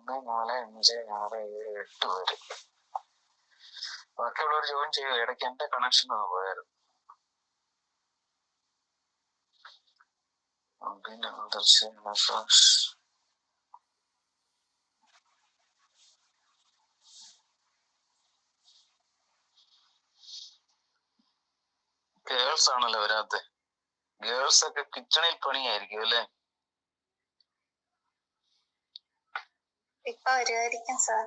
1 4 5 6 7 8 പേര്. ബാക്കിയുള്ളവർ ജോയിൻ ചെയ്യും. ഇടയ്ക്ക് എന്റെ കണക്ഷൻ പോയായിരുന്നു. പിന്നെ ഗേൾസ് ആണല്ലോ വരാത്തെ. ഗേൾസ് ഒക്കെ കിച്ചണിൽ പണിയായിരിക്കും അല്ലേ? ഇപ്പൊ വരുമായിരിക്കും സാർ.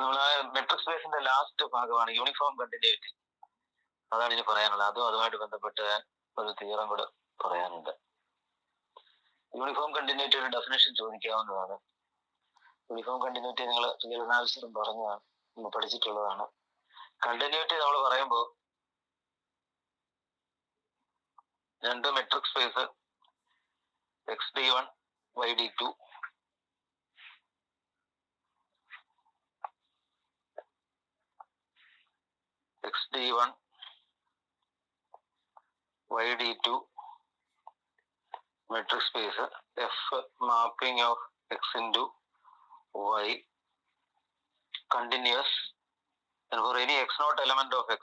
നമ്മളെ മെട്രിക് സ്പേസിന്റെ ലാസ്റ്റ് ഭാഗമാണ് യൂണിഫോം കണ്ടിന്യൂറ്റി. അതാണ് ഇനി പറയാനുള്ളത്. അതുമായിട്ട് ബന്ധപ്പെട്ട് ഒരു തിയറം കൂടെ പറയാനുണ്ട്. യൂണിഫോം കണ്ടിന്യൂറ്റിയുടെ ഡെഫിനേഷൻ ചോദിക്കാവുന്നതാണ്. യൂണിഫോം കണ്ടിന്യൂറ്റി നിങ്ങൾ റിയൽ അനാലിസിസും പറഞ്ഞതാണ്, നമ്മൾ പഠിച്ചിട്ടുള്ളതാണ്. കണ്ടിന്യൂറ്റി നമ്മൾ പറയുമ്പോൾ രണ്ട് metric space XD1 YD2 XD1 YD2 metric space F mapping of X into Y continuous, and for any X naught element of X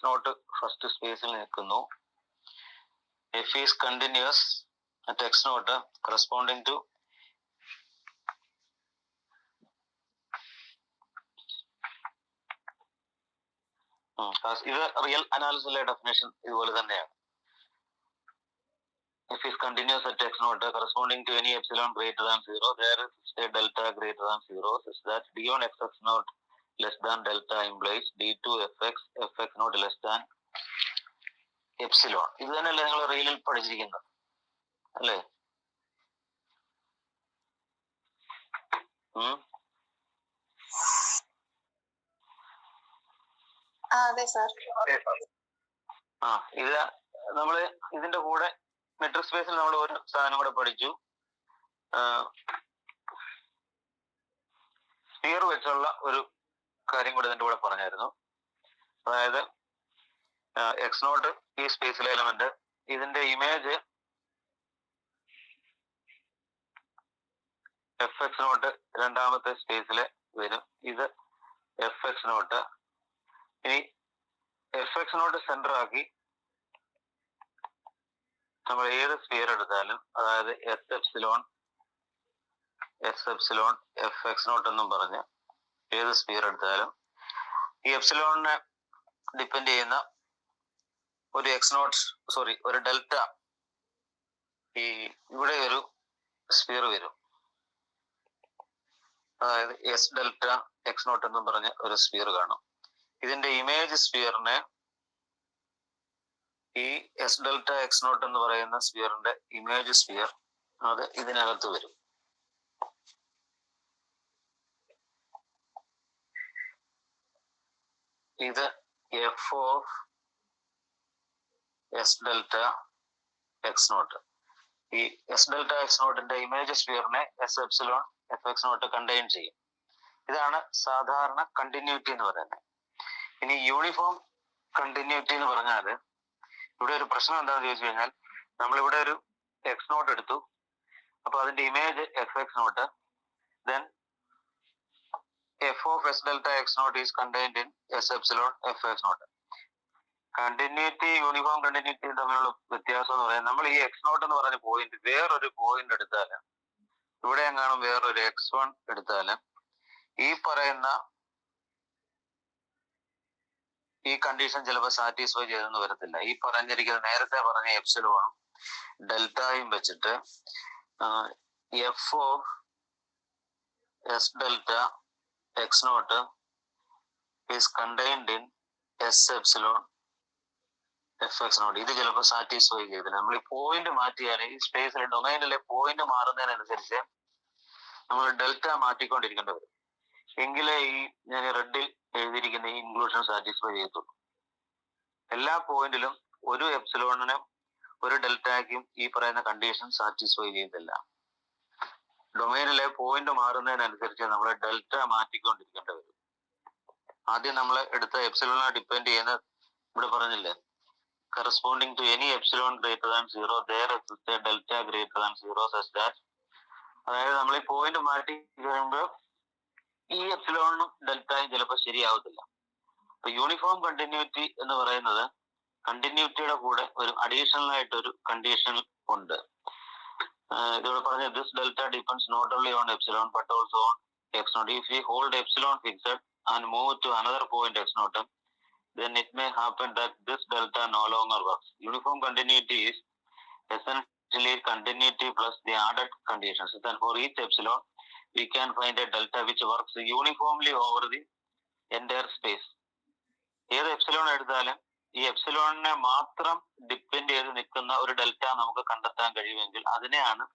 naught first space il nikkunnu. F is continuous at X naught corresponding to ഇത് real അനാലിസിസിലെ definition ഇതുപോലെ തന്നെയാണ്. F is continuous at X naught corresponding to any epsilon greater than 0. There is a delta greater than 0 such that D1 X naught less than delta implies D2 Fx naught less than epsilon. ഇത് തന്നെയല്ലേ നിങ്ങൾ റിയലിൽ പഠിച്ചിരിക്കുന്നത് അല്ലേ? ഇത് നമ്മള് ഇതിന്റെ കൂടെ metric സ്പേസിൽ നമ്മൾ ഒരു സാധനം കൂടെ പഠിച്ചു. സ്ഫിയർ വെച്ചുള്ള ഒരു കാര്യം കൂടെ ഇതിന്റെ കൂടെ പറഞ്ഞായിരുന്നു. അതായത് എക്സ് നോട്ട് ഈ സ്പേസിലെ എലമെന്റ്, ഇതിന്റെ ഇമേജ് Fx നോട്ട് രണ്ടാമത്തെ സ്പേസില് വരും. ഇത് Fx നോട്ട്. ഇനി Fx നോട്ട് സെന്റർ ആക്കി നമ്മൾ ഏത് സ്ഫിയർ എടുത്താലും, അതായത് എസ് എപ്സിലോൺ Fx നോട്ട് എന്നും പറഞ്ഞ് ഏത് സ്ഫിയർ എടുത്താലും ഈ എപ്സിലോണിനെ ഡിപ്പെൻഡ് ചെയ്യുന്ന ഒരു ഒരു ഡെൽറ്റ ഈ ഇവിടെ ഒരു സ്ഫിയർ വരും. അതായത് എസ് ഡെൽറ്റ എക്സ് നോട്ട് എന്നും പറഞ്ഞ് ഒരു സ്ഫിയർ കാണും. ഇതിന്റെ ഇമേജ് സ്ഫിയറിനെ ഈ എസ് ഡെൽറ്റ എക്സ് നോട്ട് എന്ന് പറയുന്ന സ്ഫിയറിന്റെ ഇമേജ് സ്ഫിയർ അത് ഇതിനകത്ത് വരും. ഇത് F of S delta X naught. ഈ എസ് ഡെൽറ്റ എക്സ് നോട്ടിന്റെ ഇമേജ് സ്ഫിയറിനെ S epsilon Fx naught contain ചെയ്യും. ഇതാണ് സാധാരണ കണ്ടിന്യൂറ്റി എന്ന് പറയുന്നത്. ഇനി യൂണിഫോം കണ്ടിന്യൂറ്റി എന്ന് പറഞ്ഞാല് ഇവിടെ ഒരു പ്രശ്നം എന്താണെന്ന് ചോദിച്ചു കഴിഞ്ഞാൽ, നമ്മളിവിടെ ഒരു എക്സ് നോട്ട് എടുത്തു. അപ്പൊ അതിന്റെ image Fx naught, then F of S delta X naught is contained in S epsilon Fx naught. Continuity uniform കണ്ടിന്യൂറ്റിയും തമ്മിലുള്ള വ്യത്യാസം എന്ന് പറയുന്നത്, നമ്മൾ ഈ എക്സ് നോട്ട് എന്ന് പറഞ്ഞ പോയിന്റ് വേറൊരു പോയിന്റ് എടുത്താല്, ഇവിടെ എങ്ങാനും വേറൊരു x1 എടുത്താല് ഈ പറയുന്ന ഈ കണ്ടീഷൻ ചിലപ്പോൾ സാറ്റിസ്ഫൈ ചെയ്തെന്ന് വരത്തില്ല. ഈ പറഞ്ഞിരിക്കുന്നത് നേരത്തെ പറഞ്ഞ എപ്സിലോണും ഡെൽറ്റയും വെച്ചിട്ട് F of S delta X naught is contained in S epsilon Fx naught. ഇത് ചിലപ്പോൾ സാറ്റിസ്ഫൈ ചെയ്തില്ല. നമ്മൾ ഈ പോയിന്റ് മാറ്റിയാൽ ഈ സ്പേസിലെ ഡൊമൈനിലെ പോയിന്റ് മാറുന്നതിനനുസരിച്ച് നമ്മൾ ഡെൽറ്റ മാറ്റിക്കൊണ്ടിരിക്കേണ്ടി വരും. എങ്കിലേ ഈ ഞാൻ റെഡിൽ എഴുതിയിരിക്കുന്ന ഈ ഇൻക്ലൂഷൻ സാറ്റിസ്ഫൈ ചെയ്യത്തുള്ളൂ. എല്ലാ പോയിന്റിലും ഒരു എപ്സിലോണിനും ഒരു ഡെൽറ്റയ്ക്കും ഈ പറയുന്ന കണ്ടീഷൻ സാറ്റിസ്ഫൈ ചെയ്തില്ല. ഡൊമൈനിലെ പോയിന്റ് മാറുന്നതിനനുസരിച്ച് നമ്മൾ ഡെൽറ്റ മാറ്റിക്കൊണ്ടിരിക്കേണ്ടി വരും. ആദ്യം നമ്മൾ എടുത്ത എപ്സിലോണിനെ ഡിപ്പെൻഡ് ചെയ്യുന്ന ഇവിടെ പറഞ്ഞില്ലേ, corresponding to any epsilon greater than 0 there exists a delta greater than 0 such that, അതായത് നമ്മൾ ഈ പോയിന്റ് മാറ്റി കഴിയുമ്പോൾ ഈ എപ്സിലോണും ഡെൽറ്റയും ചിലപ്പോൾ ശരിയാവത്തില്ല. അപ്പൊ യൂണിഫോം കണ്ടിന്യൂറ്റി എന്ന് പറയുന്നത് കണ്ടിന്യൂറ്റിയുടെ കൂടെ ഒരു അഡീഷണൽ ആയിട്ട് ഒരു കണ്ടീഷൻ ഉണ്ട്. ഇതിവിടെ പറഞ്ഞ this delta depends not only on epsilon but also on X naught. If we hold epsilon fixed and move to another point x naught, then it may happen that this delta no longer works. Uniform continuity is essentially continuity plus the added conditions. Then for each epsilon, we can find a delta which works uniformly over the entire space. ഏത് epsilon എടുത്താലും ഈ എപ്സിലോണിനെ മാത്രം depend ചെയ്ത് നിൽക്കുന്ന ഒരു delta നമുക്ക് കണ്ടെത്താൻ കഴിയുമെങ്കിൽ അതിനെയാണ്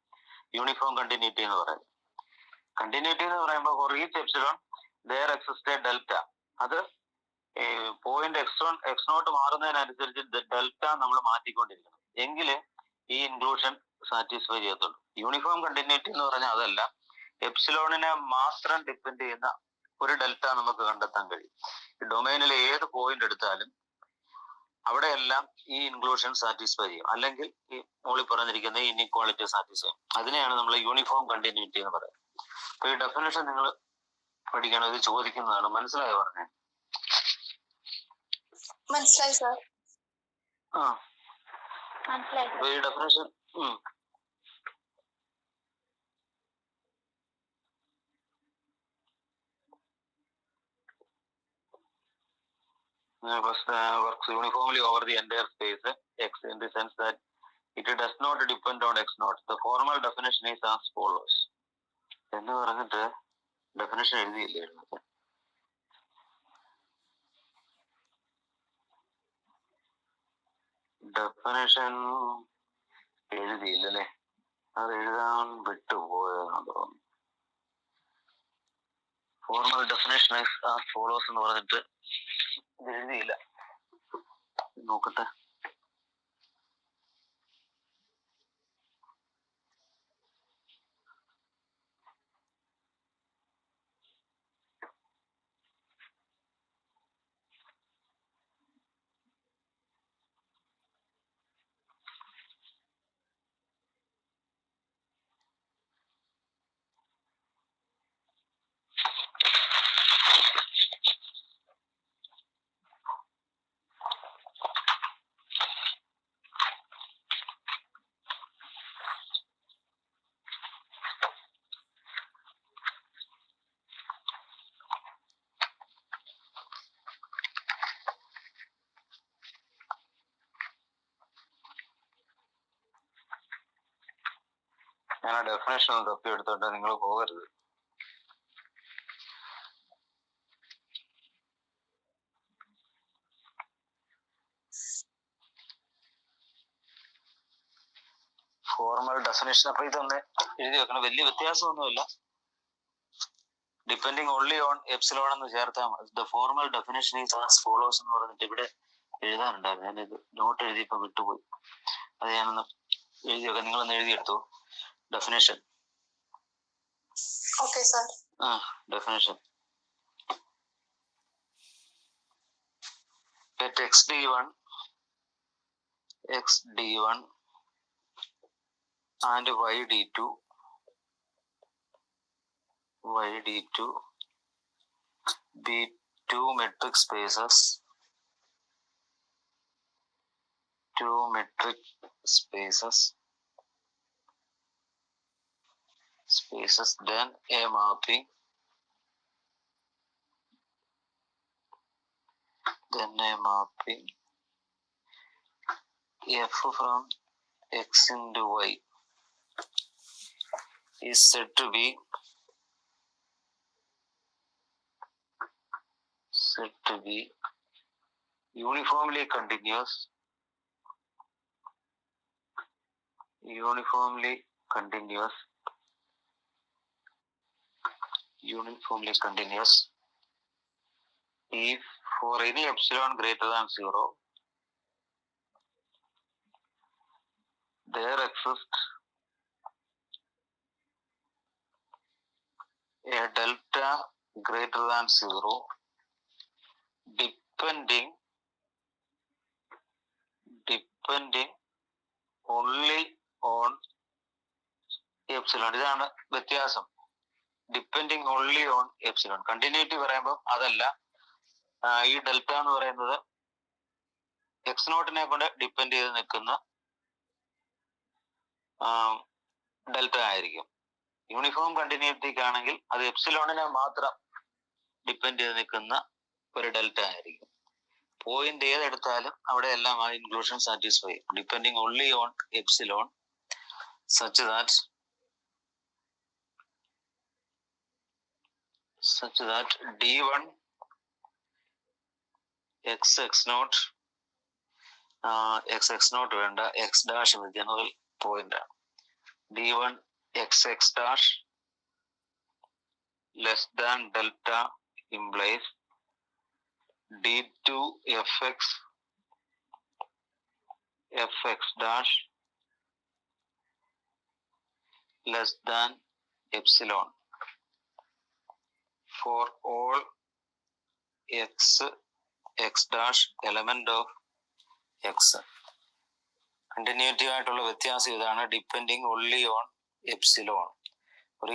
യൂണിഫോം കണ്ടിന്യൂറ്റി എന്ന് പറയുന്നത്. കണ്ടിന്യൂറ്റി എന്ന് പറയുമ്പോൾ for each epsilon there exists a delta. അത് പോയിന്റ് എക്സ് നോട്ട് മാറുന്നതിനനുസരിച്ച് ഡെൽറ്റ നമ്മൾ മാറ്റിക്കൊണ്ടിരിക്കണം, എങ്കിലേ ഈ ഇൻക്ലൂഷൻ സാറ്റിസ്ഫൈ ചെയ്യത്തുള്ളൂ. യൂണിഫോം കണ്ടിന്യൂറ്റി എന്ന് പറഞ്ഞാൽ അതല്ല, എപ്സിലോണിനെ മാത്രം ഡിപ്പെൻഡ് ചെയ്യുന്ന ഒരു ഡെൽറ്റ നമുക്ക് കണ്ടെത്താൻ കഴിയും. ഡൊമൈനിലെ ഏത് പോയിന്റ് എടുത്താലും അവിടെയെല്ലാം ഈ ഇൻക്ലൂഷൻ സാറ്റിസ്ഫൈ ചെയ്യും, അല്ലെങ്കിൽ ഈ മുകളിൽ പറഞ്ഞിരിക്കുന്ന ഈ ഇൻഇക്വാളിറ്റി സാറ്റിസ്ഫൈ ചെയ്യും. അതിനെയാണ് നമ്മൾ യൂണിഫോം കണ്ടിന്യൂറ്റി എന്ന് പറയുന്നത്. അപ്പൊ ഈ ഡെഫിനേഷൻ നിങ്ങൾ പഠിക്കണം, ഇത് ചോദിക്കുന്നതാണ്. മനസ്സിലായോ പറഞ്ഞേ? മനസ്സിലായി സാർ. മനസ്സിലായി. ഈ definition works uniformly over the entire space x in the sense that it does not depend on x naught. The formal definition is as follows. എന്ന് പറഞ്ഞിട്ട് ഡെഫിനേഷൻ എഴുതിയില്ലായിരുന്നു. ഡെഫിനേഷൻ എഴുതിയില്ലല്ലേ, അത് എഴുതാൻ വിട്ടുപോയെന്ന് തോന്നുന്നു. ഫോർമൽ ഡെഫിനേഷൻ ആസ് ഫോളോസ് എന്ന് പറഞ്ഞിട്ട് ഇത് എഴുതിയില്ല. നോക്കട്ടെ. ഞാൻ ആ ഡെഫിനേഷൻ ഒന്ന് തപ്പി എടുത്തോട്ടെ, നിങ്ങൾ പോകരുത്. ഫോർമൽ ഡെഫിനേഷൻ അപ്പൊ ഇതൊന്ന് എഴുതി വെക്കണം, വലിയ വ്യത്യാസമൊന്നുമില്ല. ഡിപ്പെൻഡിങ് ഓൺലി ഓൺ എപ്സിലോൺ എന്ന് ചേർത്താൽ മതി. The formal definition is as follows എന്ന് പറഞ്ഞിട്ട് ഇവിടെ എഴുതാനുണ്ടായിരുന്നു. ഞാനിത് നോട്ട് എഴുതിയപ്പോ വിട്ടുപോയി, അത് ഞാനൊന്ന് എഴുതി വെക്കാം. നിങ്ങളൊന്ന് എഴുതിയെടുത്തു definition. Okay sir. Definition. Let xd1 and yd2 be two metric spaces then a mapping f from x into y is said to be uniformly continuous uniformly continuous if for any epsilon greater than 0 there exists a delta greater than 0 depending only on epsilon. ഇതാണ് വ്യത്യാസം. Depending only on epsilon. Continuity പറയുമ്പോൾ അതല്ല, ഈ delta എന്ന് പറയുന്നത് X നോട്ടിനെ കൊണ്ട് depend ചെയ്ത് നിൽക്കുന്ന ഡെൽറ്റ ആയിരിക്കും. യൂണിഫോം കണ്ടിന്യൂറ്റിക്കാണെങ്കിൽ അത് എപ്സിലോണിനെ മാത്രം ഡിപ്പെൻഡ് ചെയ്ത് നിൽക്കുന്ന ഒരു ഡെൽറ്റ ആയിരിക്കും. പോയിന്റ് ഏതെടുത്താലും അവിടെ എല്ലാം ആ ഇൻക്ലൂഷൻ സാറ്റിസ്ഫൈ ചെയ്യും. Depending only on epsilon such that d1 x0 വേണ്ട, x ഡാഷ് ജനറൽ പോയിന്റ് ആണ്. d1 xx dash less than delta implies d2 fx dash less than epsilon for all x dash element of x. Continuity ആയിട്ടുള്ള വ്യത്യാസം ഇതാണ്. Depending only on epsilon. For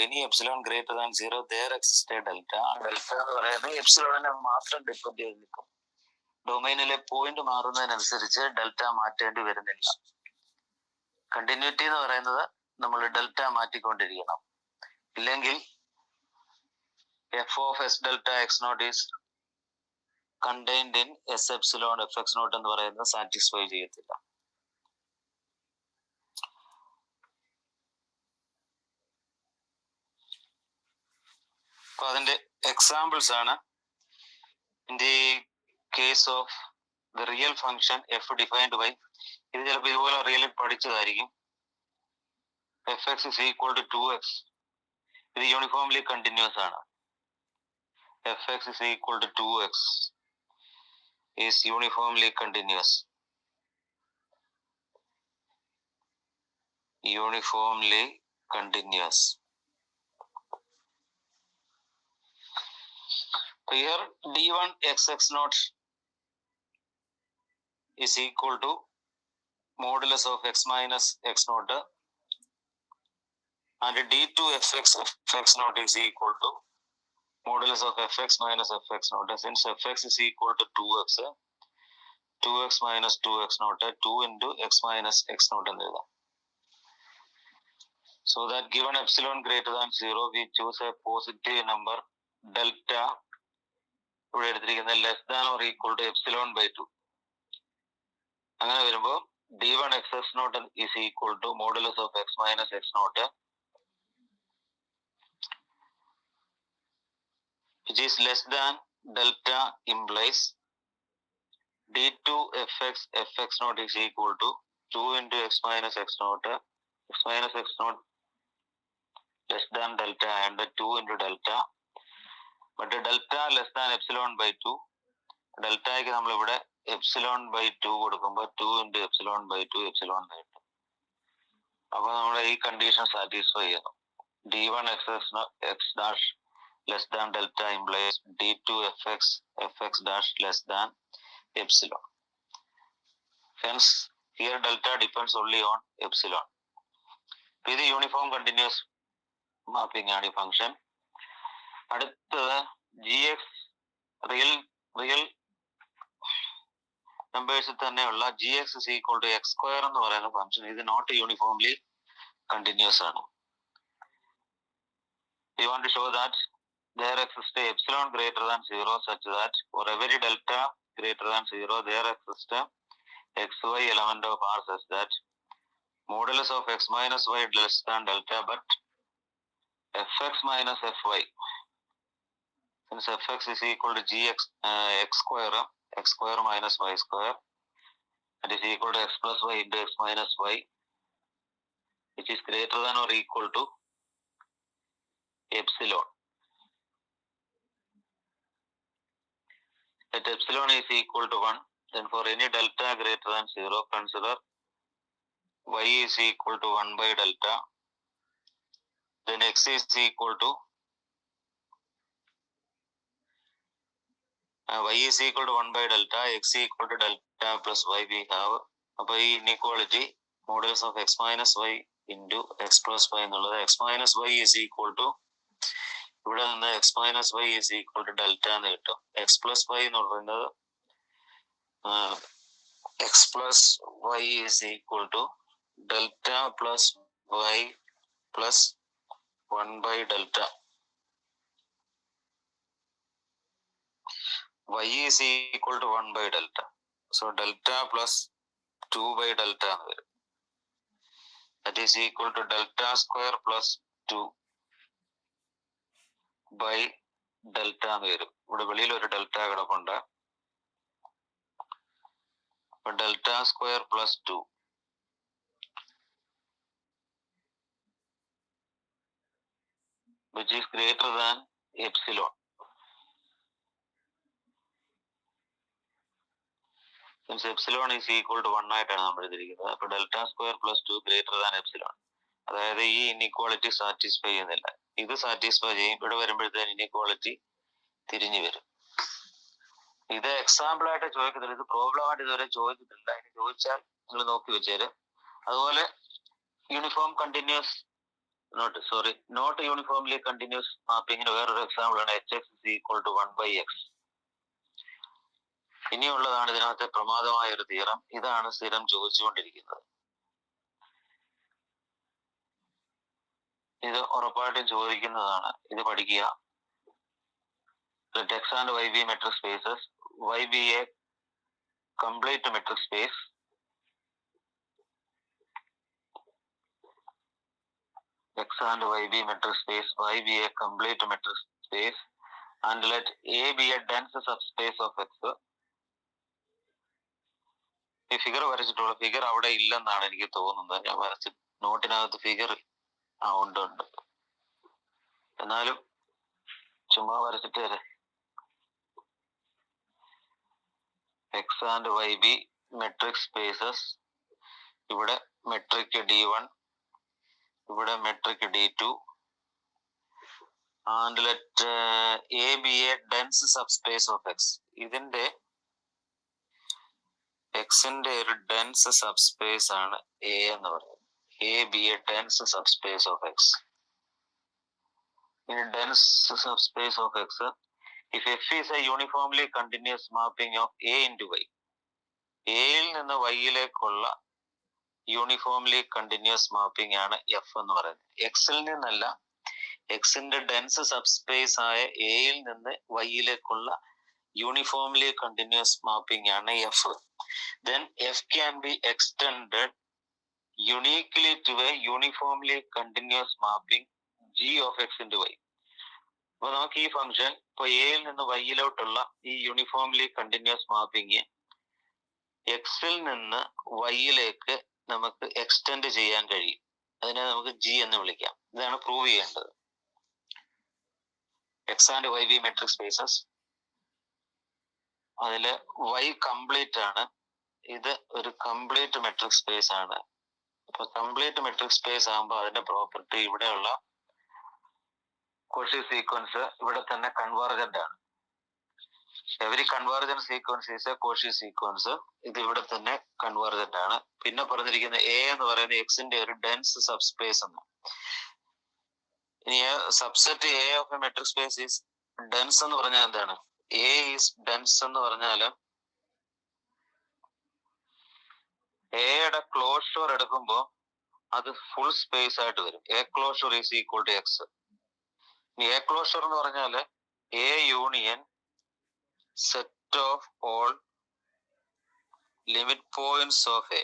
any epsilon greater than 0 there exists a delta. Delta എന്ന് പറയുന്നത് എപ്സിലോണിനെ മാത്രം depend ചെയ്ത് നിൽക്കും. ഡൊമൈനിലെ point മാറുന്നതിനനുസരിച്ച് delta മാറ്റേണ്ടി വരുന്നില്ല. കണ്ടിന്യൂറ്റി എന്ന് പറയുന്നത് നമ്മൾ ഡെൽറ്റ മാറ്റിക്കൊണ്ടിരിക്കണം. ഇല്ലെങ്കിൽ F of S delta X naught is contained in S epsilon F X naught എന്ന് പറയുന്നത് സാറ്റിസ്ഫൈ ചെയ്യത്തില്ല. അപ്പൊ അതിന്റെ എക്സാമ്പിൾസ് ആണ്. In the case of the real function F defined by, ഇത് ചിലപ്പോൾ ഇതുപോലെ റിയലിൽ പഠിച്ചതായിരിക്കും. F X is equal to 2x. ഇത് യൂണിഫോംലി കണ്ടിന്യൂസ് ആണ്. F X is equal to 2x is uniformly continuous. Here d1 xx0 is equal to modulus of x minus x0 and d2 fx0 is equal to modulus of fx minus fx0. Since fx is equal to 2x minus 2x0, 2 into x minus x0 എന്ന് എഴുതാം. So that given epsilon greater than 0 we choose a positive number delta. ഇവിടെ എടുത്തിരിക്കുന്നത് less than or equal to epsilon by 2. അങ്ങനെ വരുമ്പോൾ d1 xx0 is equal to modulus of x minus x0 which is less than delta implies d2 fx0 is equal to 2 into x minus x0 less than delta and 2 into delta. But delta less than epsilon by 2, ഡെൽറ്റയ്ക്ക് നമ്മളിവിടെ epsilon by 2 കൊടുക്കുമ്പോൾ 2 into epsilon by 2 epsilon by 2. അപ്പൊ നമ്മുടെ ഈ condition satisfy ചെയ്യുന്നു. d1 x dash less than delta implies d2 fx dash less than epsilon. Hence here delta depends only on epsilon. ഇത് uniform continuous mapping ആണ് ഈ function. അടുത്തത് gx real നമ്പേഴ്സിൽ തന്നെയുള്ള gx is equal to x square എന്ന് പറയുന്ന function. ഇത് not uniformly continuous ആണ്. We want to show that there exists a epsilon greater than 0 such that for every delta greater than 0 there exists a xy element of R such that modulus of x minus y less than delta but fx minus fy, since fx is equal to gx x square minus y square, that is equal to x plus y into x minus y, which is greater than or equal to epsilon. Let epsilon is equal to 1, then for any delta greater than 0, consider y is equal to 1 by delta, then x is equal to y is equal to 1 by delta, x equal to delta plus y we have. അപ്പോൾ ഈ inequality modulus of X minus Y into X plus Y എന്നുള്ളത് X minus Y is equal to, ഇവിടെ നിന്ന് X minus Y is equal to delta എന്ന് കിട്ടും. X plus Y എന്ന് പറയുന്നത് X plus Y is equal to delta plus Y plus 1 by delta. Y is equal to 1 by delta. So delta plus 2 by delta എന്ന് വരും. That is equal to delta square plus 2 by delta എന്ന് വരും. ഇവിടെ വെളിയിൽ ഒരു delta കിടപ്പുണ്ട്. Delta square plus 2 which is greater than epsilon. Since epsilon is equal to 1 ആയിട്ടാണ് നമ്മൾ എഴുതിയിരിക്കുന്നത്. അപ്പോൾ delta square plus 2 greater than epsilon. അതായത് ഈ ഇൻഇക്വാളിറ്റി സാറ്റിസ്ഫൈ ചെയ്യുന്നില്ല. ഇത് സാറ്റിസ്ഫൈ ചെയ്യും. ഇവിടെ വരുമ്പോഴത്തേന് ഇൻഇക്വാളിറ്റി തിരിഞ്ഞു വരും. ഇത് എക്സാമ്പിൾ ആയിട്ട് ചോദിക്കുന്നില്ല, ഇത് പ്രോബ്ലം ആയിട്ട് ഇതുവരെ ചോദിച്ചിട്ടില്ല. ഇനി ചോദിച്ചാൽ നിങ്ങൾ നോക്കി വെച്ചേര്. അതുപോലെ uniform continuous not uniformly continuous മാപ്പിങ്ങിന് വേറൊരു എക്സാമ്പിൾ ആണ് H X is equal to 1 by x. ഇനിയുള്ളതാണ് ഇതിനകത്തെ പ്രമാദമായ ഒരു തിയറം. ഇതാണ് സ്ഥിരം ചോദിച്ചുകൊണ്ടിരിക്കുന്നത്. ഇത് ഉറപ്പായിട്ടും ചോദിക്കുന്നതാണ്. ഇത് പഠിക്കുക. Let x and y be metric spaces, y be a complete metric space, x and y be metric space, y be a complete metric space, and let A be a dense subspace of x. ഈ figure വരച്ചിട്ടുള്ള figure അവിടെ ഇല്ലെന്നാണ് എനിക്ക് തോന്നുന്നത്. ഞാൻ വരച്ച് നോട്ടിനകത്ത് figure ഉണ്ട്. എന്നാലും ചുമ്മാ വരച്ചിട്ട് വരെ. X and Y be metric spaces. ഇവിടെ മെട്രിക് D1, ഇവിടെ metric D2, and let A be a dense subspace of x. ഇതിന്റെ എക്സിന്റെ ഒരു ഡെൻസ് സബ്സ്പേസ് ആണ് എ എന്ന് പറയുന്നത്. A be a dense subspace of x. In a dense subspace of x, if f is a uniformly continuous mapping of A into y, എയിൽ നിന്ന് വൈയിലേക്കുള്ള uniformly continuous mapping ആണ് F എന്ന് പറയുന്നത്. എക്സിൽ നിന്നല്ല, എക്സിന്റെ ഡെൻസ് സബ്സ്പേസ് ആയ എയിൽ നിന്ന് വൈയിലേക്കുള്ള യൂണിഫോംലി കണ്ടിന്യൂസ് മാപ്പിംഗ് ആണ് F. Then f can be extended uniquely to a uniformly continuous mapping g of x into y. അപ്പൊ നമുക്ക് ഈ ഫംഗ്ഷൻ ഇപ്പൊ എയിൽ നിന്ന് വൈയിലോട്ടുള്ള ഈ യൂണിഫോംലി കണ്ടിന്യൂസ് മാപ്പിംഗ് എക്സിൽ നിന്ന് വൈയിലേക്ക് നമുക്ക് എക്സ്റ്റെൻഡ് ചെയ്യാൻ കഴിയും. അതിനെ നമുക്ക് ജി എന്ന് വിളിക്കാം. ഇതാണ് പ്രൂവ് ചെയ്യേണ്ടത്. X and Y be metric spaces. അതില് y കംപ്ലീറ്റ് ആണ്. ഇത് ഒരു കംപ്ലീറ്റ് മെട്രിക് സ്പേസ് ആണ്. അപ്പൊ കംപ്ലീറ്റ് മെട്രിക് സ്പേസ് ആകുമ്പോൾ അതിന്റെ പ്രോപ്പർട്ടി ഇവിടെയുള്ള കോഷി സീക്വൻസ് ഇവിടെ തന്നെ കൺവേർജന്റ് ആണ്. Every convergent sequence is A Cauchy sequence. ഇത് ഇവിടെ തന്നെ കൺവേർജന്റ് ആണ്. പിന്നെ പറഞ്ഞിരിക്കുന്ന എ എന്ന് പറയുന്നത് എക്സിന്റെ ഒരു ഡെൻസ് സബ്സ്പേസ് എന്ന്. ഇനി subset A of A metric space is dense എന്ന് പറഞ്ഞാൽ എന്താണ്? എ ഈസ് ഡെൻസ് എന്ന് പറഞ്ഞാല് എയുടെ ക്ലോഷർ എടുക്കുമ്പോൾ അത് ഫുൾ സ്പേസ് ആയിട്ട് വരും. A closure is equal to X. A closure എന്ന് പറഞ്ഞാല് A union set of all limit points of A.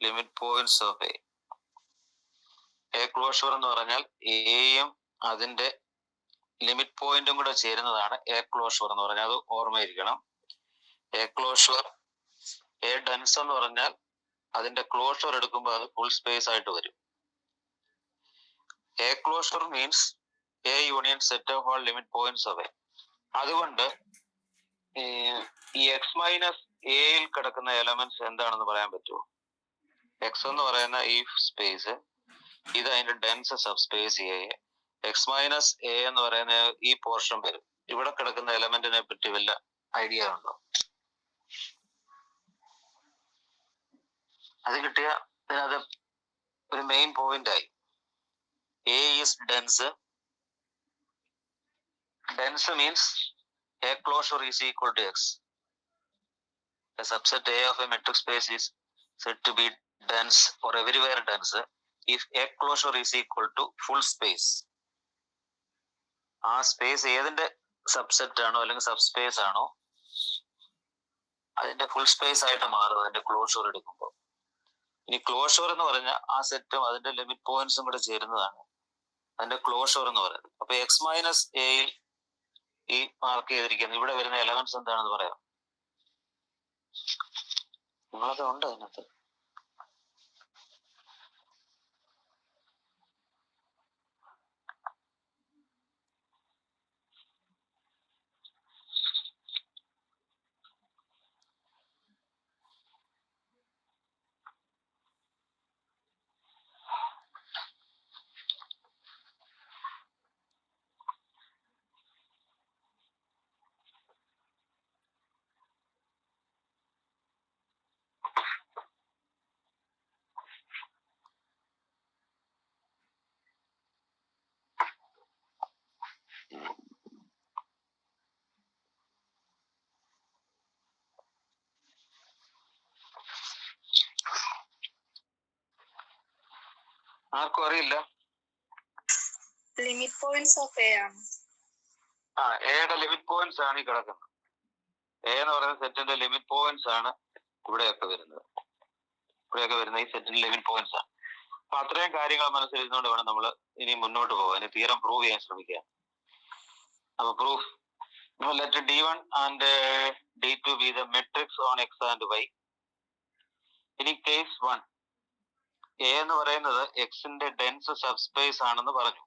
Limit points of A. A closure എന്ന് പറഞ്ഞാൽ എയും അതിന്റെ ലിമിറ്റ് പോയിന്റും കൂടെ ചേരുന്നതാണ് എ ക്ലോഷർ എന്ന് പറഞ്ഞാൽ. അത് ഓർമ്മയിരിക്കണം. എ ക്ലോഷർ, എ ഡെൻസ് എന്ന് പറഞ്ഞാൽ അതിന്റെ ക്ലോഷർ എടുക്കുമ്പോൾ അത് ഫുൾ സ്പേസ് ആയിട്ട് വരും. A closure means A union set of all limit points of A. അതുകൊണ്ട് ഈ എക്സ് മൈനസ് എയിൽ കിടക്കുന്ന എലമെന്റ്സ് എന്താണെന്ന് പറയാൻ പറ്റുമോ? എക്സ് എന്ന് പറയുന്ന ഈ സ്പേസ്, ഇത് അതിന്റെ dense sub space A. X minus A എന്ന് പറയുന്ന ഈ പോർഷൻ വരും. ഇവിടെ കിടക്കുന്ന എലമെന്റിനെ പറ്റി വല്ല ഐഡിയ ഉണ്ടോ? അത് കിട്ടിയ അത് ഒരു മെയിൻ പോയിന്റ് ആയി. A is dense. Dense means A closure is equal to X. A subset A of a metric space is said to be dense or everywhere dense if A closure is equal to full space. ആ space ഏതിന്റെ subset ആണോ അല്ലെങ്കിൽ sub space ആണോ അതിന്റെ full space ആയിട്ട് മാറും അതിന്റെ closure എടുക്കുമ്പോൾ. ഇനി ക്ലോഷർ എന്ന് പറഞ്ഞാൽ ആ സെറ്റും അതിന്റെ ലിമിറ്റ് പോയിന്റ്സും കൂടെ ചേരുന്നതാണ് അതിന്റെ ക്ലോഷർ എന്ന് പറയുന്നത്. അപ്പൊ എക്സ് മൈനസ് എയിൽ ഈ മാർക്ക് ചെയ്തിരിക്കുന്നത് ഇവിടെ വരുന്ന എലമെന്റ്സ് എന്താണെന്ന് പറയാം. നിങ്ങളത് ഉണ്ട് അതിനകത്ത്? ആർക്കും അറിയില്ല. ലിമിറ്റ് പോയിന്റ്സ് ഓഫ് എ ആണ്. എയുടെ ലിമിറ്റ് പോയിന്റ്സ് ആണ് ഈ കിടക്കുന്നത്. എ എന്ന് പറയുന്ന സെറ്റിന്റെ ലിമിറ്റ് പോയിന്റ്സ് ആണ് ഇവിടെയൊക്കെ വരുന്നത്. ഇവിടെയൊക്കെ വരുന്ന ഈ സെറ്റിന്റെ ലിമിറ്റ് പോയിന്റ്സ് ആണ്. അപ്പൊ അത്രയും കാര്യങ്ങൾ മനസ്സിലിരുന്നുകൊണ്ട് വേണം നമ്മൾ ഇനി മുന്നോട്ട് പോകാൻ. ഇനി തിയറം പ്രൂവ് ചെയ്യാൻ ശ്രമിക്കുക. അപ്പൊ proof, let D1 and D2 be the metrics on x and y. ഇനി കേസ് 1, എ എന്ന് പറയുന്നത് എക്സിന്റെ ഡെൻസ് സബ് സ്പേസ് ആണെന്ന് പറഞ്ഞു.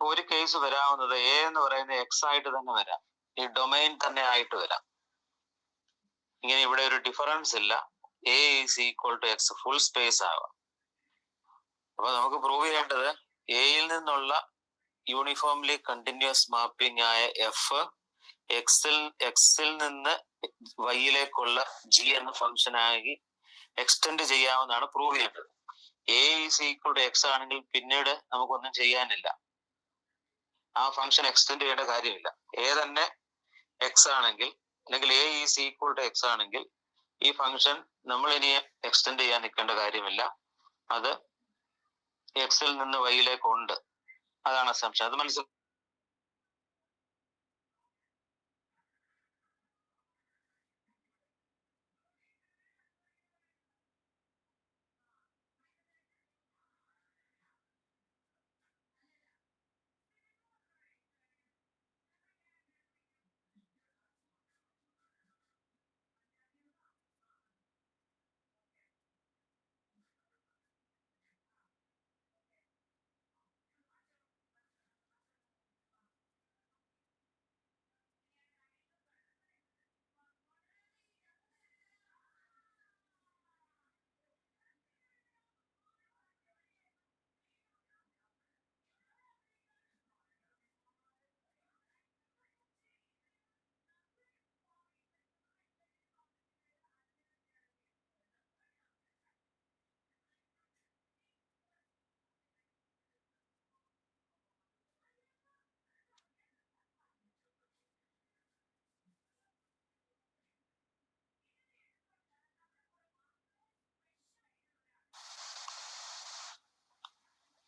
ഒരു കേസ് വരാവുന്നത് എ എന്ന് പറയുന്ന എക്സ് ആയിട്ട് തന്നെ വരാം, ഈ ഡൊമൈൻ തന്നെ ആയിട്ട് വരാം. ഇങ്ങനെ ഇവിടെ ഒരു ഡിഫറൻസ് ഇല്ല, A is equal to X full space ആവാം. അപ്പൊ നമുക്ക് പ്രൂവ് ചെയ്യേണ്ടത് എയിൽ നിന്നുള്ള യൂണിഫോംലി കണ്ടിന്യൂസ് മാപ്പിംഗ് ആയ എഫ് എക്സിൽ നിന്ന് വൈയിലേക്കുള്ള ജി എന്ന ഫംഗ്ഷൻ ആയി എക്സ്റ്റെൻഡ് ചെയ്യാമെന്നാണ് പ്രൂവ് ചെയ്യേണ്ടത്. A is equal to X ആണെങ്കിൽ പിന്നീട് നമുക്കൊന്നും ചെയ്യാനില്ല, ആ ഫംഗ്ഷൻ എക്സ്റ്റെൻഡ് ചെയ്യേണ്ട കാര്യമില്ല. എ തന്നെ എക്സ് ആണെങ്കിൽ അല്ലെങ്കിൽ A is equal to X ആണെങ്കിൽ ഈ ഫംഗ്ഷൻ നമ്മൾ ഇനി എക്സ്റ്റെൻഡ് ചെയ്യാൻ നിൽക്കേണ്ട കാര്യമില്ല, അത് എക്സിൽ നിന്ന് വൈയിലേക്ക് ഉണ്ട്. അതാണ് അസംപ്ഷൻ. അത് മനസ്സിലായി?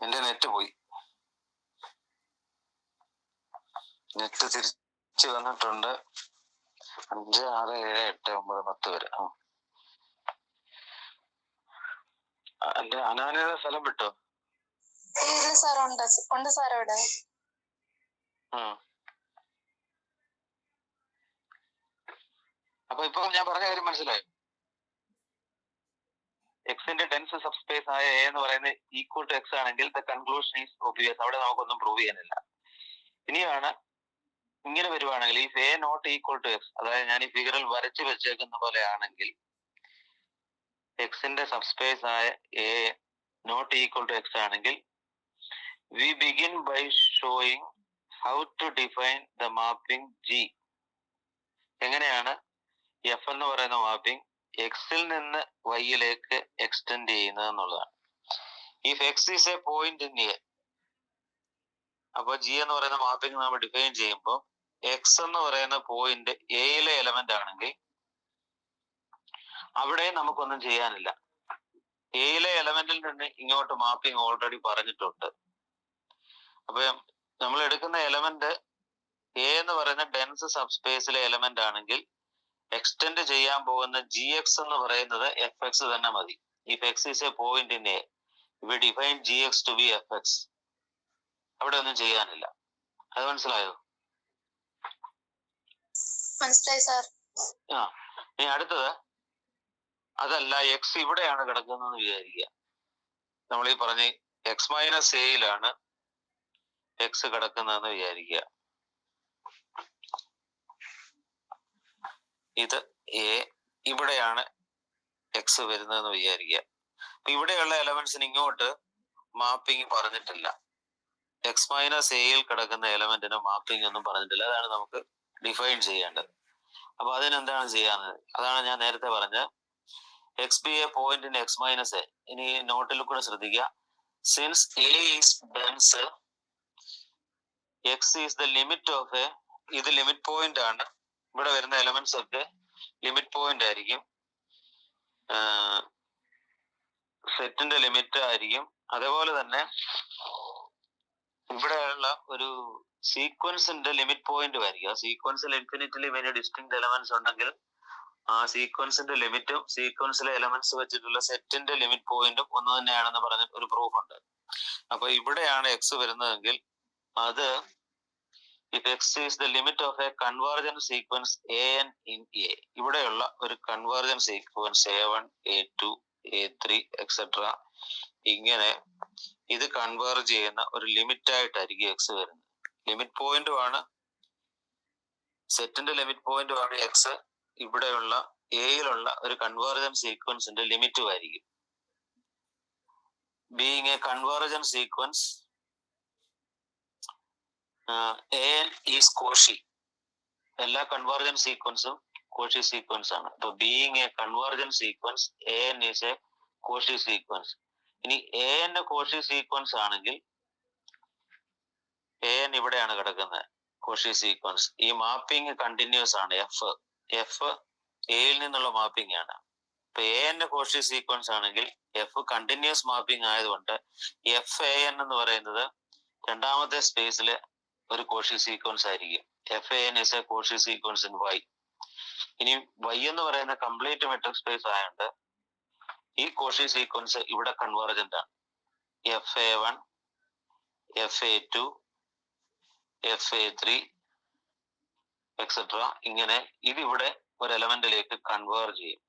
എന്റെ നെറ്റ് പോയി. നെറ്റ് തിരിച്ചു വന്നിട്ടുണ്ട്. 5, 6, 7, 8, 9, 10 വരെ. എന്റെ അനാനയുടെ സ്ഥലം വിട്ടോ? സാർ ഉണ്ട് സാർ അവിടെ. അപ്പൊ ഇപ്പൊ ഞാൻ പറഞ്ഞ കാര്യം മനസ്സിലായോ? എക്സിന്റെ ഡെൻസ് സബ്സ്പേസ് ആയ എ എന്ന് പറയുന്നത് ഈക്വൽ ടു എക്സ് ആണെങ്കിൽ ദ കൺക്ലൂഷൻ ഈസ് ഒബ്വിയസ്. അവിടെ നമുക്കൊന്നും പ്രൂവ് ചെയ്യാനില്ല. ഇനിയാണ് ഇങ്ങനെ വരുവാണെങ്കിൽ ഈ A not equal to X, അതായത് ഞാൻ ഈ ഫിഗറിൽ വരച്ചു വെച്ചേക്കുന്ന പോലെ ആണെങ്കിൽ എക്സിന്റെ സബ്സ്പേസ് ആയ A not equal to X ആണെങ്കിൽ we begin by showing how to define the mapping G. എങ്ങനെയാണ് എഫ് എന്ന് പറയുന്ന മാപ്പിംഗ് എക്സിൽ നിന്ന് വൈയിലേക്ക് എക്സ്റ്റെൻഡ് ചെയ്യുന്നത് എന്നുള്ളതാണ്. If X is a point in A, അപ്പൊ ജി എന്ന് പറയുന്ന മാപ്പിംഗ് നമ്മൾ ഡിഫൈൻ ചെയ്യുമ്പോൾ എക്സ് എന്ന് പറയുന്ന പോയിന്റ് എയിലെ എലമെന്റ് ആണെങ്കിൽ അവിടെ നമുക്കൊന്നും ചെയ്യാനില്ല. എയിലെ എലമെന്റിൽ നിന്ന് ഇങ്ങോട്ട് മാപ്പിംഗ് ഓൾറെഡി പറഞ്ഞിട്ടുണ്ട്. അപ്പൊ നമ്മൾ എടുക്കുന്ന എലമെന്റ് എ എന്ന് പറയുന്ന ഡെൻസ് സബ്സ്പേസിലെ എലമെന്റ് ആണെങ്കിൽ എക്സ്റ്റെൻഡ് ചെയ്യാൻ പോകുന്ന ജി എക്സ് എന്ന് പറയുന്നത് എഫ് എക്സ് തന്നെ മതി. If X is a point in A, we define G X to be F X. അവിടെ ഒന്നും ചെയ്യാനില്ല. അത് മനസ്സിലായോ? മനസ്സിലായി സാർ. ആ, ഇനി അടുത്തത് അതല്ല, എക്സ് ഇവിടെയാണ് കിടക്കുന്നതെന്ന് വിചാരിക്കുക. നമ്മൾ ഈ പറഞ്ഞ എക്സ് മൈനസ് എയിലാണ് എക്സ് കിടക്കുന്നതെന്ന് വിചാരിക്കുക. ഇത് എ, ഇവിടെയാണ് എക്സ് വരുന്നതെന്ന് വിചാരിക്കുക. അപ്പൊ ഇവിടെയുള്ള എലമെന്റ്സിന് ഇങ്ങോട്ട് മാപ്പിംഗ് പറഞ്ഞിട്ടില്ല. എക്സ് മൈനസ് എയിൽ കിടക്കുന്ന എലമെന്റിന് മാപ്പിംഗ് ഒന്നും പറഞ്ഞിട്ടില്ല. അതാണ് നമുക്ക് ഡിഫൈൻ ചെയ്യേണ്ടത്. അപ്പൊ അതിനെന്താണ് ചെയ്യാന്ന്, അതാണ് ഞാൻ നേരത്തെ പറഞ്ഞത്. X B A point in X minus A. ഇനി നോട്ടിൽ കൂടെ ശ്രദ്ധിക്കുക. Since A is dense, X is the limit of A. ഇത് ലിമിറ്റ് പോയിന്റ് ആണ്. ഇവിടെ വരുന്ന എലമെന്റ്സ് ഒക്കെ ലിമിറ്റ് പോയിന്റ് ആയിരിക്കും, സെറ്റിന്റെ ലിമിറ്റ് ആയിരിക്കും. അതേപോലെ തന്നെ ഇവിടെയുള്ള ഒരു സീക്വൻസിന്റെ ലിമിറ്റ് പോയിന്റും ആയിരിക്കും. ആ സീക്വൻസിൽ ഇൻഫിനിറ്റ്ലി മെനി ഡിസ്റ്റിങ്ക്ട് എലമെന്റ്സ് ഉണ്ടെങ്കിൽ ആ സീക്വൻസിന്റെ ലിമിറ്റും സീക്വൻസിലെ എലമെന്റ്സ് വെച്ചിട്ടുള്ള സെറ്റിന്റെ ലിമിറ്റ് പോയിന്റും ഒന്ന് തന്നെയാണെന്ന് പറഞ്ഞ ഒരു പ്രൂഫ് ഉണ്ട്. അപ്പൊ ഇവിടെയാണ് എക്സ് വരുന്നതെങ്കിൽ അത് if x is the limit of a convergent sequence an in a, ഇവിടെയുള്ള ഒരു convergent sequence a1 a2 a3 etc. ഇങ്ങനെ ഇത് കൺവേർജ് ചെയ്യുന്ന ഒരു ലിമിറ്റ് ആയിട്ടായിരിക്കും എക്സ് വരുന്നത്. ലിമിറ്റ് പോയിന്റുമാണ്, സെറ്റിന്റെ ലിമിറ്റ് പോയിന്റുമാണ് എക്സ്. ഇവിടെയുള്ള എയിലുള്ള ഒരു കൺവേർജന്റ് സീക്വൻസിന്റെ ലിമിറ്റും ആയിരിക്കും. Being A convergent sequence an is Cauchy. എല്ലാ കൺവേർജന്റ് സീക്വൻസും കോഷി സീക്വൻസ് ആണ്. അപ്പൊ being A convergent sequence an is A Cauchy sequence. ഇനി an കോഷി സീക്വൻസ് ആണെങ്കിൽ an ഇവിടെയാണ് കിടക്കുന്നത്, കോഷി സീക്വൻസ്. ഈ മാപ്പിംഗ് കണ്ടിന്യൂസ് ആണ്. എഫ് എയിൽ നിന്നുള്ള മാപ്പിംഗ് ആണ്. ഇപ്പൊ an കോഷി സീക്വൻസ് ആണെങ്കിൽ എഫ് കണ്ടിന്യൂസ് മാപ്പിംഗ് ആയതുകൊണ്ട് എഫ് an എന്ന് പറയുന്നത് രണ്ടാമത്തെ സ്പേസിലെ ഒരു കോഷി സീക്വൻസ് ആയിരിക്കും. F N is A Cauchy sequence in Y. ഇനി വൈ എന്ന് പറയുന്ന കംപ്ലീറ്റ് മെട്രിക് സ്പേസ് ആയതുകൊണ്ട് ഈ കോഷി സീക്വൻസ് ഇവിടെ കൺവേർജന്റ് ആണ്. F A one, F A two, F A three etcetera. ഇങ്ങനെ ഇതിവിടെ ഒരു എലമെന്റിലേക്ക് കൺവേർജ് ചെയ്യും.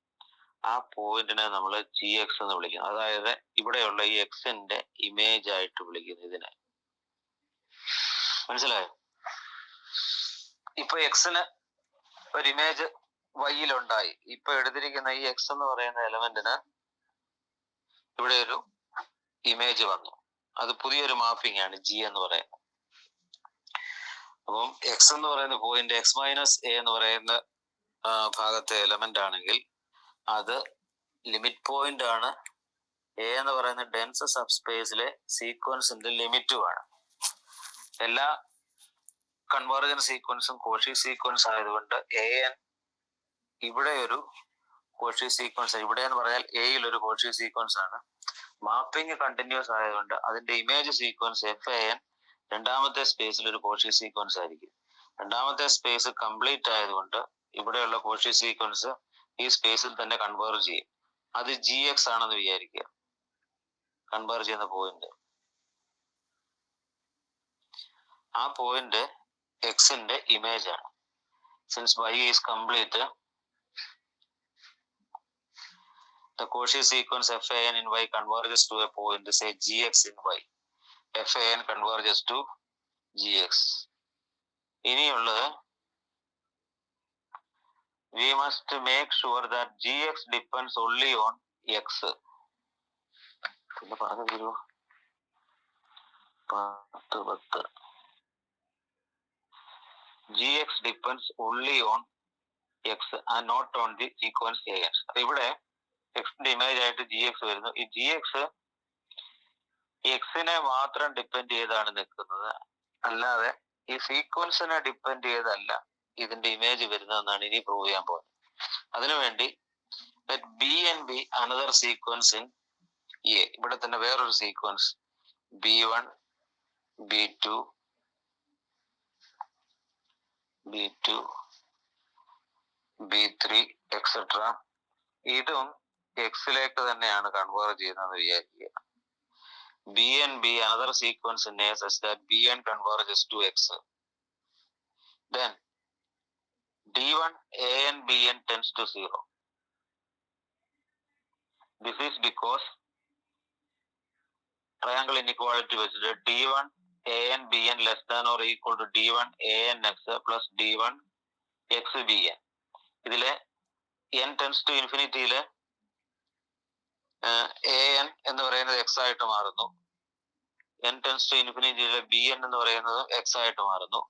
ആ പോയിന്റിനെ നമ്മൾ ജി എക്സ് എന്ന് വിളിക്കുന്നു. അതായത് ഇവിടെയുള്ള ഈ എക്സിന്റെ ഇമേജ് ആയിട്ട് വിളിക്കുന്നു ഇതിനെ. മനസ്സിലായോ? ഇപ്പൊ എക്സിന് ഒരു ഇമേജ് വൈയിലുണ്ടായി. ഇപ്പൊ എടുത്തിരിക്കുന്ന ഈ എക്സ് എന്ന് പറയുന്ന എലമെന്റിന് ഇവിടെ ഒരു ഇമേജ് വന്നു. അത് പുതിയൊരു മാപ്പിംഗ് ആണ് ജി എന്ന് പറയുന്നത്. അപ്പം എക്സ് എന്ന് പറയുന്ന പോയിന്റ് എക്സ് മൈനസ് എ എന്ന് പറയുന്ന ഭാഗത്തെ എലമെന്റ് ആണെങ്കിൽ അത് ലിമിറ്റ് പോയിന്റ് ആണ്. എ എന്ന് പറയുന്ന ഡെൻസ് സബ്സ്പേസിലെ സീക്വൻസിന്റെ ലിമിറ്റുമാണ്. എല്ലാ കൺവേർജന്റ് സീക്വൻസും കോഷി സീക്വൻസ് ആയതുകൊണ്ട് an ഇവിടെ ഒരു കോഷി സീക്വൻസ്, ഇവിടെ എന്ന് പറഞ്ഞാൽ എയിൽ ഒരു കോഷി സീക്വൻസ് ആണ്. മാപ്പിംഗ് കണ്ടിന്യൂസ് ആയതുകൊണ്ട് അതിന്റെ ഇമേജ് സീക്വൻസ് എഫ് an രണ്ടാമത്തെ സ്പേസിൽ ഒരു കോഷി സീക്വൻസ് ആയിരിക്കും. രണ്ടാമത്തെ സ്പേസ് കംപ്ലീറ്റ് ആയതുകൊണ്ട് ഇവിടെയുള്ള കോഷി സീക്വൻസ് ഈ സ്പേസിൽ തന്നെ കൺവേർജ് ചെയ്യും. അത് ജി എക്സ് ആണെന്ന് വിചാരിക്കുക, കൺവേർജ് ചെയ്യുന്ന പോയിന്റ്. ആ പോയിന്റ് എക്സിന്റെ ഇമേജ് ആണ്. Since y is complete, the Cauchy sequence FAN in Y converges to a point, say GX in Y. FAN converges to GX. ഇനിയുള്ളത്, we must make sure that GX depends only on X. പിന്നെ പറഞ്ഞു തരുമോ? 10. GX depends only on X and not on the sequence AN. അപ്പൊ ഇവിടെ എക്സിന്റെ image ആയിട്ട് GX വരുന്നു. ഈ GX എക്സിനെ മാത്രം ഡിപ്പെൻഡ് ചെയ്താണ് നിൽക്കുന്നത്, അല്ലാതെ ഈ സീക്വൻസിനെ ഡിപ്പെൻഡ് ചെയ്തല്ല ഇതിന്റെ ഇമേജ് വരുന്നതെന്നാണ് ഇനി പ്രൂവ് ചെയ്യാൻ പോകുന്നത്. അതിനുവേണ്ടി BN be another sequence in A. ഇവിടെ തന്നെ വേറൊരു sequence B1, B2, B2, B3 etcetera. ഇതും എക്സിലേക്ക് തന്നെയാണ് കൺവേർട്ട് ചെയ്യുന്നത് വിചാരിക്കുക. BN be another sequence in A such that BN converges to X. Then D1 AN BN tends to 0. This is because triangle inequality വെച്ചിട്ട് D1 AN BN less than or equal to D1 AN X plus D1 X BN. ഇതിലെ n tends to ഇൻഫിനിറ്റിയില് AN എന്ന് പറയുന്നത് X ആയിട്ട് മാറുന്നു. n tends to ഇൻഫിനിറ്റിയില് BN എന്ന് പറയുന്നത് X ആയിട്ട് മാറുന്നു.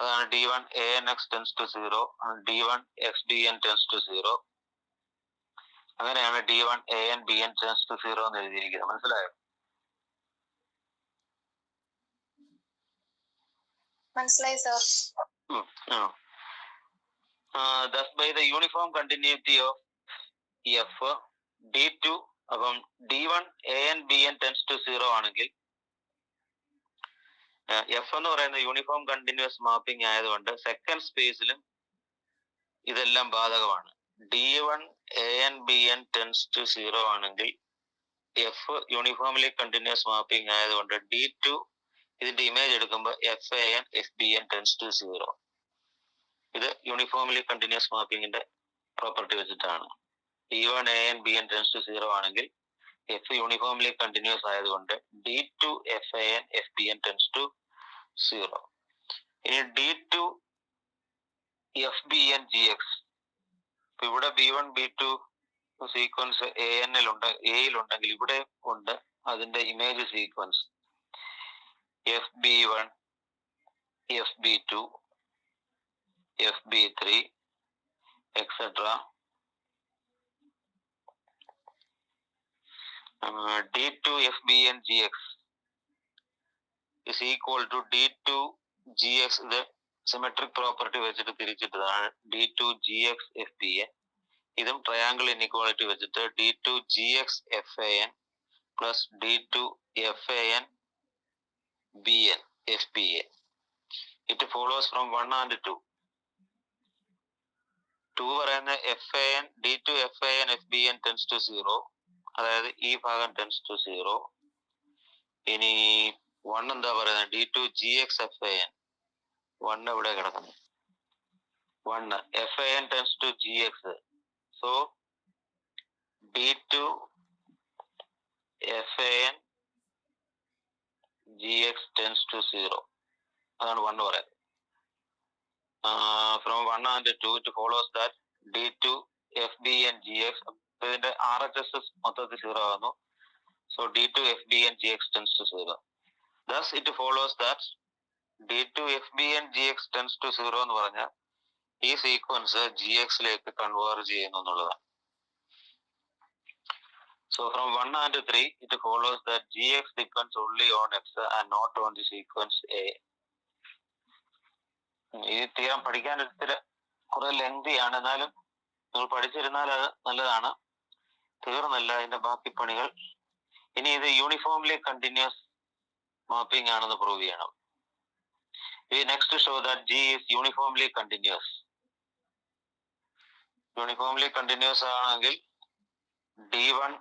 അതാണ് D1 AN X tends to 0 D1 X BN tends to 0. അങ്ങനെയാണ് D1 AN BN tends to 0 എന്ന് എഴുതിയിരിക്കുന്നത്. മനസ്സിലായോ? മനസ്സിലായി sir. Thus by the uniform continuity of F D2 അപ്പം D1 AN BN tends to 0 ആണെങ്കിൽ F എന്ന് പറയുന്ന യൂണിഫോം കണ്ടിന്യൂസ് മാപ്പിംഗ് ആയതുകൊണ്ട് സെക്കൻഡ് സ്പേസിലും ഇതെല്ലാം ബാധകമാണ്. D1 AN BN tends to 0 ആണെങ്കിൽ F യൂണിഫോംലി കണ്ടിന്യൂസ് മാപ്പിംഗ് ആയതുകൊണ്ട് D2 ഇതിന്റെ ഇമേജ് എടുക്കുമ്പോൾ FAN FBN tends to 0. ഇത് യൂണിഫോംലി കണ്ടിന്യൂസ് മാപ്പിംഗിന്റെ പ്രോപ്പർട്ടി വെച്ചിട്ടാണ്. D1 AN BN tends to 0 ആണെങ്കിൽ F യൂണിഫോംലി കണ്ടിന്യൂസ് ആയതുകൊണ്ട് D2 FAN FBN tends to 0. ഇനി D2 FBN GX. ഇവിടെ B1 B2 സീക്വൻസ് എയിലുണ്ടെങ്കിൽ ഇവിടെ ഉണ്ട് അതിന്റെ image sequence FB1 FB2 FB3 etcetera. D2 FBN GX is equal to D2 GX. ഇത് symmetric property വെച്ചിട്ട് തിരിച്ചിട്ടതാണ് D2 GX FBN. ഇതും triangle inequality വെച്ചിട്ട് D2 GX FAN plus D2 FAN BN FBN. It follows from 1 and 2. 2 പറയുന്ന FAN D2 FAN FBN tends to 0. അതായത് ഈ ഭാഗം tends to 0. ഇനി 1 എന്താ പറയുന്നത് D2 GX FAN. 1 ഇവിടെ കിടക്കുന്നു. 1 FAN tends to GX. So D2 FAN GX tends to 0. അതാണ് 1 പറയുന്നത്. From 1 and 2 it follows that D2 FBN GX ഇതിന്റെ RHS മൊത്തത്തിൽ 0 ആകുന്നു. So D2 FBN GX tends to 0. Thus it follows that D2 FBN GX tends to 0 എന്ന് പറഞ്ഞാൽ ഈ sequence GX-ലേക്ക് converge ചെയ്യുന്നു എന്നുള്ളതാണ്. So from 1 and 3 it follows that GX depends only on X and not on the sequence A. ഈ തീരം പഠിക്കാൻ ഇത്തിരി കുറെ ലെങ്തിയാണ്, എന്നാലും നിങ്ങൾ പഠിച്ചിരുന്നാൽ അത് നല്ലതാണ്. തീർന്നില്ല അതിന്റെ ബാക്കി പണികൾ. ഇനി ഇത് യൂണിഫോംലി കണ്ടിന്യൂസ് മാപ്പിംഗ് ആണെന്ന് പ്രൂവ് ചെയ്യണം. We next show that G is uniformly continuous. Uniformly continuous ആണെങ്കിൽ D1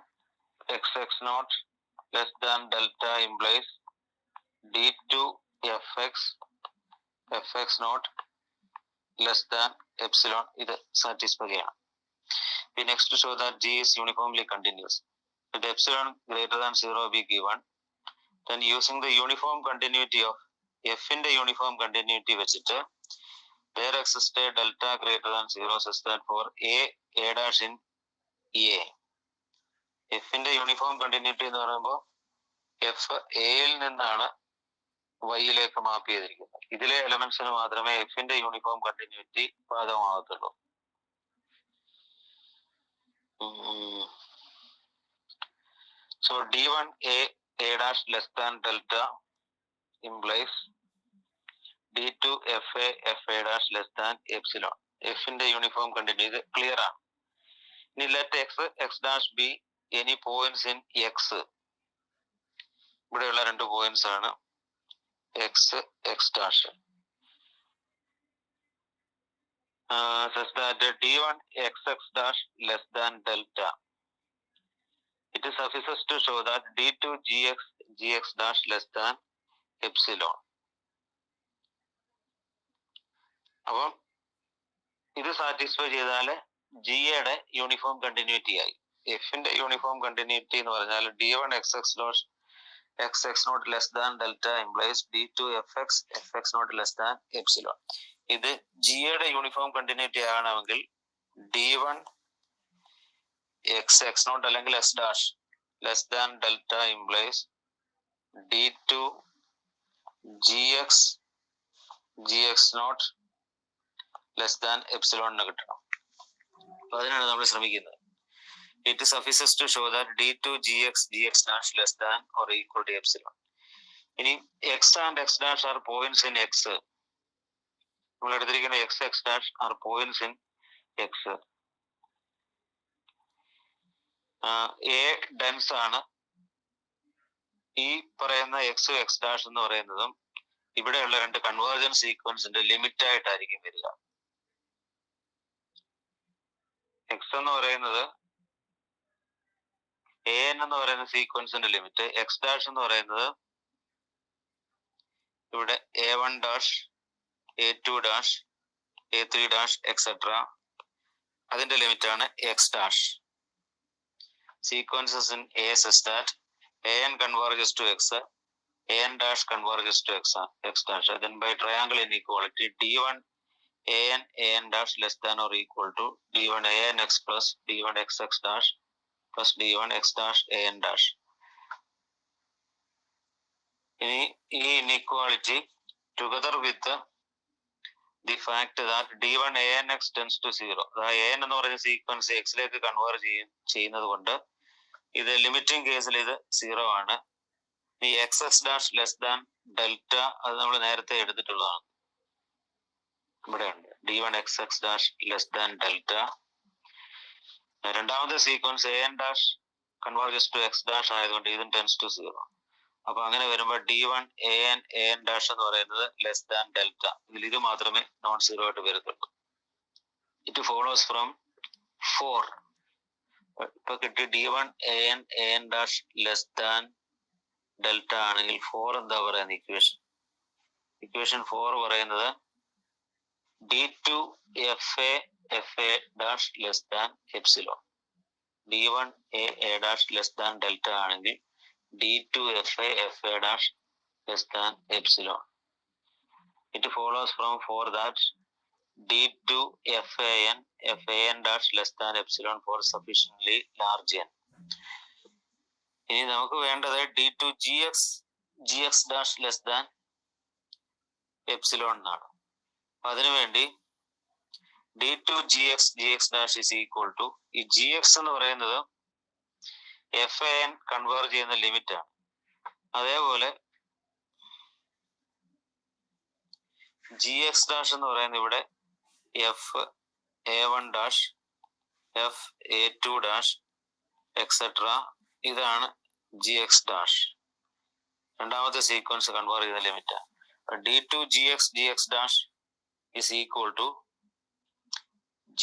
XX0 less than delta implies D2 FX0 less than epsilon. ഇത് സാറ്റിസ്ഫൈ ചെയ്യണം. We next show that G is uniformly continuous. Let epsilon greater than 0 be given. Then using the uniform continuity of F in the uniform continuity വെച്ചിട്ട് there exists a delta greater than 0 such that for A dash in A. F in the uniform continuity എന്ന് പറയുമ്പോൾ F എയിൽ നിന്നാണ് വൈയിലേക്ക് മാപ്പ് ചെയ്തിരിക്കുന്നത്. ഇതിലെ എലമെന്റ്സിന് മാത്രമേ എഫിന്റെ യൂണിഫോം കണ്ടിന്യൂറ്റി ബാധകമാകത്തുള്ളൂ. So D1 A dash less than delta implies D2 FA dash less than epsilon. എഫിന്റെ യൂണിഫോം കണ്ടിന്യൂറ്റി ക്ലിയർ ആണ്. ഇനി let x dash be any points in x. ഇവിടെയുള്ള രണ്ട് പോയിന്റ്സ് ആണ് x dash. Such that D1 x dash less than delta. It is sufficient to show that D2 gx dash less than epsilon. അപ്പം ഇത് satisfy ചെയ്താല് ജിയുടെ uniform continuity ആയി. എഫിന്റെ uniform continuity എന്ന് പറഞ്ഞാൽ D1 xx not less than delta implies D2 fx not less than epsilon. ഇത് ജിയുടെ യൂണിഫോം കണ്ടിന്യൂറ്റി ആകണമെങ്കിൽ D1 xx not അല്ലെങ്കിൽ s dash less than delta implies D2 gx not less than epsilon എന്ന് കിട്ടണം. അപ്പൊ അതിനാണ് നമ്മൾ ശ്രമിക്കുന്നത്. It is sufficient to show that D2 gx dash less than or equal to epsilon. ഇനി x and x dash are points in x. നമ്മൾ എടുത്തിരിക്കുന്ന x dash are points in x. A dense ആണ്. ഈ പറയുന്ന x dash എന്ന് പറയുന്നതും ഇവിടെയുള്ള രണ്ട് കൺവേർജൻസ് സീക്വൻസിന്റെ ലിമിറ്റ് ആയിട്ടായിരിക്കും വരിക. x എന്ന് പറയുന്നത് an എന്ന് പറയുന്ന സീക്വൻസിന്റെ ലിമിറ്റ്, x dash എന്ന് പറയുന്നത് ഇവിടെ a1 dash a2 dash a3 dash etcetera അതിന്റെ ലിമിറ്റ് ആണ് x dash. Sequences in A such that an converges to x, an dash converges to x dash. Then by triangle inequality D1 an dash less than or equal to D1 an x plus D1 xx dash plus D1 x dash an dash. ഈ inequality together with the fact that D1 anx tends to 0. an എന്ന് പറയുന്ന sequence എക്സിലേക്ക് converge ചെയ്യുന്നത് കൊണ്ട് ഇത് limiting കേസിൽ ഇത് 0 ആണ്. ഈ xx dash less than delta അത് നമ്മൾ നേരത്തെ എടുത്തിട്ടുള്ളതാണ്. ഇവിടെ ഉണ്ട് D1 xx dash less than delta. രണ്ടാമത്തെ sequence an dash converges to x dash ആയതുകൊണ്ട് ഇതും ടെൻസ് ടു 0. അപ്പൊ അങ്ങനെ വരുമ്പോൾ D1 an dash എന്ന് പറയുന്നത് ലെസ് ദാൻ ഡെൽറ്റ. ഇതിൽ ഇത് മാത്രമേ നോൺ സീറോ ആയിട്ട് വരത്തുള്ളൂ. It follows from 4. ഇപ്പൊ കിട്ടി D1 an dash less than delta ആണെങ്കിൽ 4 എന്താ പറയുന്നത് ഇക്വേഷൻ 4 പറയുന്നത് D2 fa dash less than epsilon. D1 a dash less than delta ആണെങ്കിൽ D2 fa dash less than epsilon. It follows from 4 that D2 fan dash less than epsilon for sufficiently large n. ഇനി നമുക്ക് വേണ്ടത് D2 gx dash less than epsilon എന്നാണ്. അതിനുവേണ്ടി D2 gx dash is equal to ഈ gx എന്ന് പറയുന്നത് fan converge ചെയ്യുന്ന limit ആണ്. അതേപോലെ gx dash എന്ന് പറയുന്നത് ഇവിടെ fa1 dash fa2 dash etcetera ഇതാണ് gx dash. രണ്ടാമത്തെ സീക്വൻസ് കൺവേർജ് ചെയ്യുന്ന limit. D2 gx dash is equal to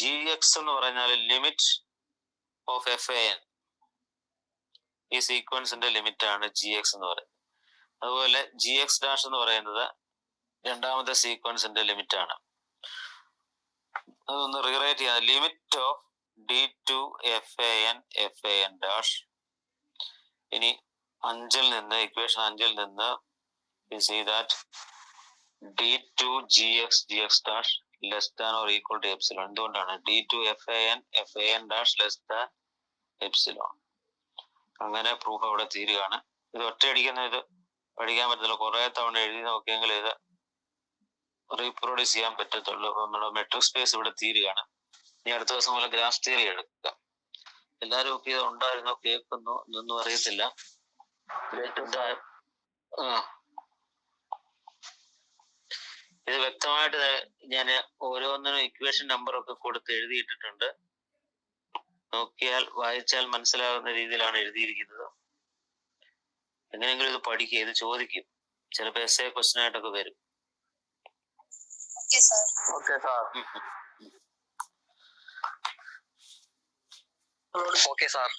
gx എന്ന് പറഞ്ഞാൽ ലിമിറ്റ് ഓഫ് fan. ഈ സീക്വൻസിന്റെ ലിമിറ്റ് ആണ് gx എന്ന് പറയുന്നത്. അതുപോലെ gx dash എന്ന് പറയുന്നത് രണ്ടാമത്തെ സീക്വൻസിന്റെ ലിമിറ്റ് ആണ്. അതൊന്ന് റീറൈറ്റ് ചെയ്യാം. Limit of d2 FAN dash. ഇനി ഇക്വേഷൻ 5 നിന്ന് we see that d2 GX dash less than or equal to epsilon. എന്തുകൊണ്ടാണ് d2 FAN dash less than epsilon? അങ്ങനെ പ്രൂഫ് അവിടെ തീരുകയാണ്. ഇത് ഒറ്റയടിക്കുന്ന ഇത് പഠിക്കാൻ പറ്റത്തില്ല, കുറെ തവണ എഴുതി നോക്കിയെങ്കിൽ ഇത് റീപ്രൊഡ്യൂസ് ചെയ്യാൻ പറ്റത്തുള്ളൂ. അപ്പൊ നമ്മുടെ മെട്രിക് സ്പേസ് ഇവിടെ തീരുകയാണ്. ഇനി അടുത്ത ദിവസം പോലെ ഗ്രാഫ് തിയറി എടുക്കുക. എല്ലാവരും ഒക്കെ ഇത് ഉണ്ടായിരുന്നോ, കേൾക്കുന്നോ എന്നൊന്നും അറിയത്തില്ല. ഇത് വ്യക്തമായിട്ട് ഞാൻ ഓരോന്നിനും ഇക്വേഷൻ നമ്പർ ഒക്കെ കൊടുത്ത് എഴുതിയിട്ടിട്ടുണ്ട്. നോക്കിയാൽ വായിച്ചാൽ മനസ്സിലാകുന്ന രീതിയിലാണ് എഴുതിയിരിക്കുന്നത്. എങ്ങനെയെങ്കിലും ഇത് പഠിക്കുക, ഇത് ചോദിക്കും, ചിലപ്പോൾ essay ക്വസ്റ്റ്യൻ ആയിട്ടൊക്കെ വരും. Okay sir.